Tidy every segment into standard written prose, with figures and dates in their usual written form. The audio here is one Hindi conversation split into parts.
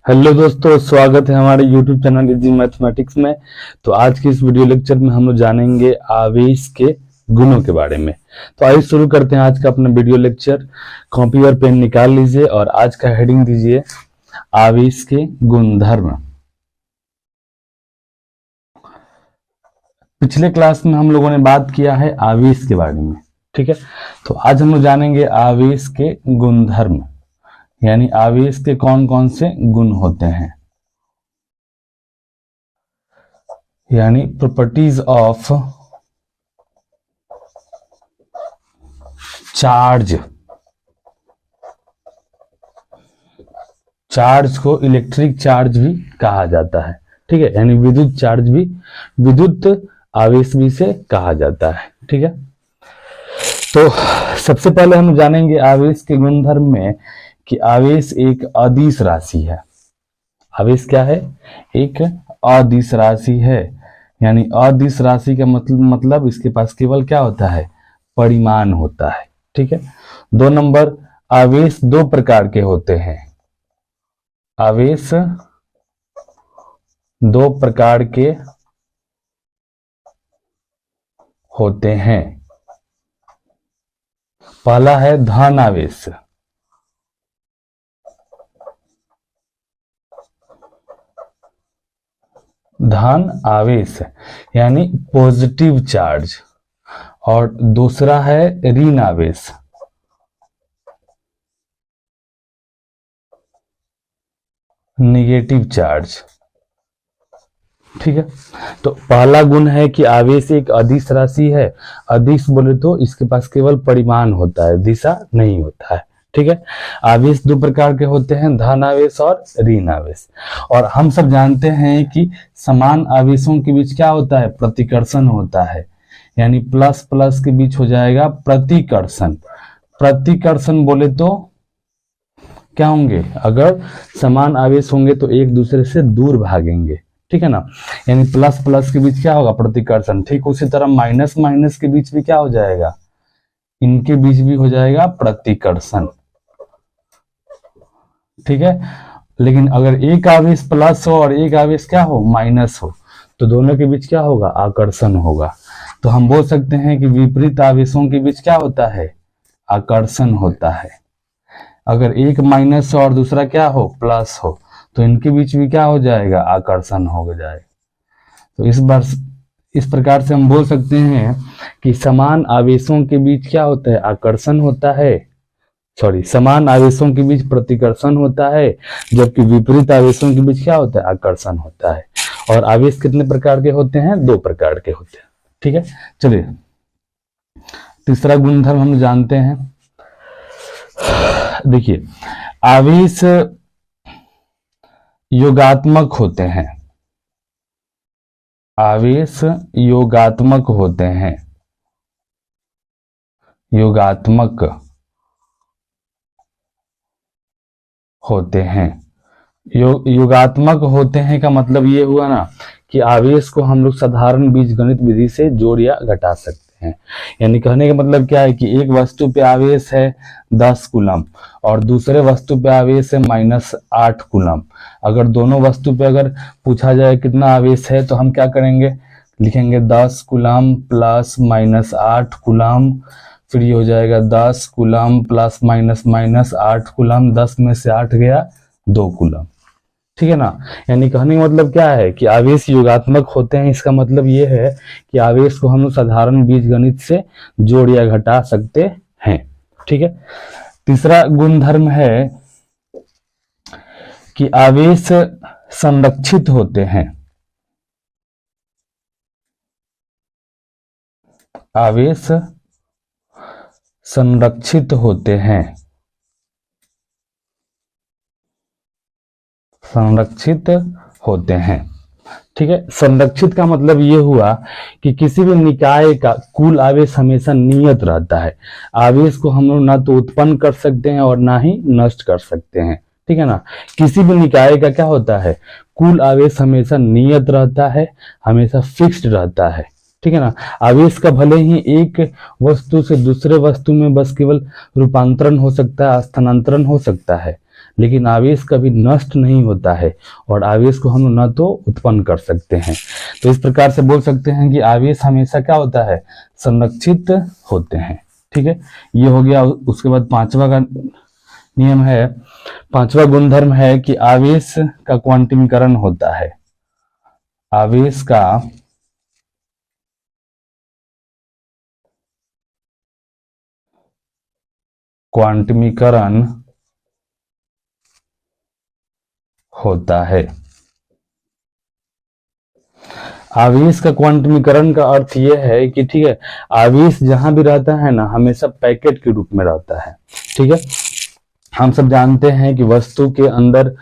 हेलो दोस्तों, स्वागत है हमारे YouTube चैनल इजी मैथमेटिक्स में। तो आज की इस वीडियो लेक्चर में हम लोग जानेंगे आवेश के गुणों के बारे में। तो आइए शुरू करते हैं आज का अपना वीडियो लेक्चर। कॉपी और पेन निकाल लीजिए और आज का हेडिंग दीजिए आवेश के गुणधर्म। पिछले क्लास में हम लोगों ने बात किया है आवेश के बारे में, ठीक है। तो आज हम लोग जानेंगे आवेश के गुणधर्म, यानी आवेश के कौन कौन से गुण होते हैं, यानी प्रॉपर्टीज ऑफ चार्ज। चार्ज को इलेक्ट्रिक चार्ज भी कहा जाता है, ठीक है, यानी विद्युत चार्ज भी, विद्युत आवेश भी से कहा जाता है, ठीक है। तो सबसे पहले हम जानेंगे आवेश के गुणधर्म में कि आवेश एक अदिश राशि है। आवेश क्या है? एक अदिश राशि है, यानी अदिश राशि का मतलब इसके पास केवल क्या होता है? परिमाण होता है, ठीक है। 2 नंबर, आवेश 2 प्रकार के होते हैं। आवेश 2 प्रकार के होते हैं। पहला है धन आवेश, धन आवेश यानी पॉजिटिव चार्ज, और दूसरा है ऋण आवेश, निगेटिव चार्ज, ठीक है। तो पहला गुण है कि आवेश एक अदिश राशि है। अदिश बोले तो इसके पास केवल परिमाण होता है, दिशा नहीं होता है, ठीक है। आवेश 2 प्रकार के होते हैं, धन आवेश और ऋण आवेश। और हम सब जानते हैं कि समान आवेशों के बीच क्या होता है? प्रतिकर्षण होता है, यानी प्लस प्लस के बीच हो जाएगा प्रतिकर्षण। प्रतिकर्षण बोले तो क्या होंगे? अगर समान आवेश होंगे तो एक दूसरे से दूर भागेंगे, ठीक है ना। यानी प्लस प्लस के बीच क्या होगा? प्रतिकर्षण। ठीक उसी तरह माइनस माइनस के बीच भी क्या हो जाएगा? इनके बीच भी हो जाएगा प्रतिकर्षण, ठीक है। लेकिन अगर एक आवेश प्लस हो और एक आवेश क्या हो? माइनस हो, तो दोनों के बीच क्या होगा? आकर्षण होगा। तो हम बोल सकते हैं कि विपरीत आवेशों के बीच क्या होता है? आकर्षण होता है। अगर एक माइनस हो और दूसरा क्या हो? प्लस हो, तो इनके बीच भी क्या हो जाएगा? आकर्षण हो जाएगा। तो इस प्रकार से हम बोल सकते हैं कि समान आवेशों के बीच क्या होता है? आकर्षण होता है। समान आवेशों के बीच प्रतिकर्षण होता है, जबकि विपरीत आवेशों के बीच क्या होता है? आकर्षण होता है। और आवेश कितने प्रकार के होते हैं? 2 प्रकार के होते हैं, ठीक है। चलिए तीसरा गुणधर्म हम जानते हैं। देखिए, आवेश योगात्मक होते हैं। आवेश योगात्मक होते हैं। योगात्मक होते हैं। योगात्मक होते हैं का मतलब ये हुआ ना कि आवेश को हम लोग साधारण बीजगणित विधि से जोड़ या घटा सकते हैं। यानी कहने का मतलब क्या है कि एक वस्तु पे आवेश है 10 कूलम और दूसरे वस्तु पे आवेश है -8 कूलम। अगर दोनों वस्तु पे अगर पूछा जाए कितना आवेश है, तो हम क्या करेंगे? लिखेंगे 10 कूलम प्लस -8 कूलम, फिर ये हो जाएगा 10 कूलम प्लस -8 कूलम, 10 में से 8 गया 2 कूलम, ठीक है ना। यानी कहने का मतलब क्या है कि आवेश योगात्मक होते हैं। इसका मतलब ये है कि आवेश को हम लोग साधारण बीजगणित से जोड़ या घटा सकते हैं, ठीक है। तीसरा गुणधर्म है कि आवेश संरक्षित होते हैं। आवेश संरक्षित होते हैं। संरक्षित होते हैं, ठीक है। संरक्षित का मतलब ये हुआ कि किसी भी निकाय का कुल आवेश हमेशा नियत रहता है। आवेश को हम लोग ना तो उत्पन्न कर सकते हैं और ना ही नष्ट कर सकते हैं, ठीक है ना। किसी भी निकाय का क्या होता है? कुल आवेश हमेशा नियत रहता है, हमेशा फिक्स्ड रहता है, ठीक है ना। आवेश का भले ही एक वस्तु से दूसरे वस्तु में बस केवल रूपांतरण हो सकता है, स्थानांतरण हो सकता है, लेकिन आवेश कभी नष्ट नहीं होता है और आवेश को हम न तो उत्पन्न कर सकते हैं। तो इस प्रकार से बोल सकते हैं कि आवेश हमेशा क्या होता है, संरक्षित होते हैं। ठीक है, ये हो गया। उसके बाद पांचवा का नियम है, पांचवा गुणधर्म है कि आवेश का क्वांटमीकरण होता है। आवेश का क्वांटमीकरण होता है। आवेश का क्वांटमीकरण का अर्थ यह है कि ठीक है, आवेश जहां भी रहता है ना, हमेशा पैकेट के रूप में रहता है। ठीक है, हम सब जानते हैं कि वस्तु के अंदर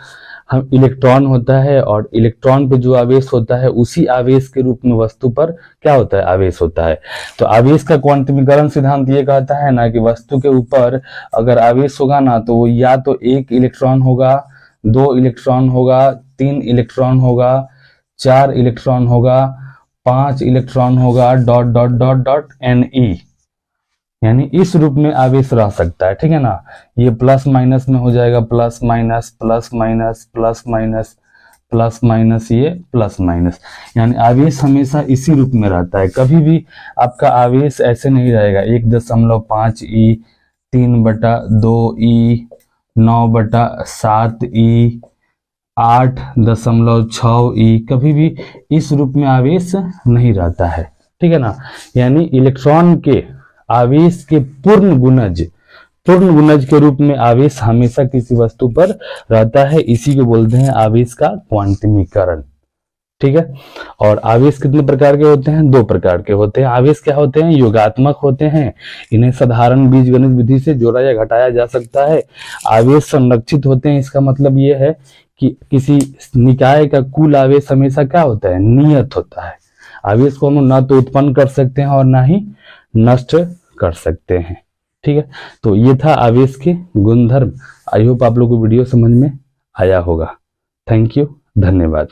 हम इलेक्ट्रॉन होता है और इलेक्ट्रॉन पे जो आवेश होता है उसी आवेश के रूप में वस्तु पर क्या होता है, आवेश होता है। तो आवेश का क्वांटमीकरण सिद्धांत ये कहता है ना कि वस्तु के ऊपर अगर आवेश होगा ना, तो वो या तो 1 इलेक्ट्रॉन होगा, 2 इलेक्ट्रॉन होगा, 3 इलेक्ट्रॉन होगा, 4 इलेक्ट्रॉन होगा, 5 इलेक्ट्रॉन होगा, dot dot dot dot Ne, यानी इस रूप में आवेश रह सकता है। ठीक है ना, ये प्लस माइनस में हो जाएगा, plus minus plus minus plus minus plus minus, ये प्लस माइनस, यानी आवेश हमेशा इसी रूप में रहता है। कभी भी आपका आवेश ऐसे नहीं रहेगा 1.5 E, 3/2 E, 9/7 E, 8.6 E, कभी भी इस रूप में आवेश नहीं रहता है। ठीक है ना, यानी इलेक्ट्रॉन के आवेश के पूर्ण गुणज के रूप में आवेश हमेशा किसी वस्तु पर रहता है। इसी को बोलते हैं आवेश का क्वांटमीकरण। ठीक है, और आवेश कितने प्रकार के होते हैं, 2 प्रकार के होते हैं। आवेश क्या होते हैं, योगात्मक होते हैं, इन्हें साधारण बीजगणित विधि से जोड़ा या घटाया जा सकता है। आवेश संरक्षित होते हैं, इसका मतलब यह है कि किसी निकाय का कुल आवेश हमेशा क्या होता है, नियत होता है। आवेश को हम ना तो उत्पन्न कर सकते हैं और ना ही नष्ट कर सकते हैं। ठीक है, तो ये था आवेश के गुणधर्म। आई होप आप लोगों को वीडियो समझ में आया होगा। थैंक यू, धन्यवाद।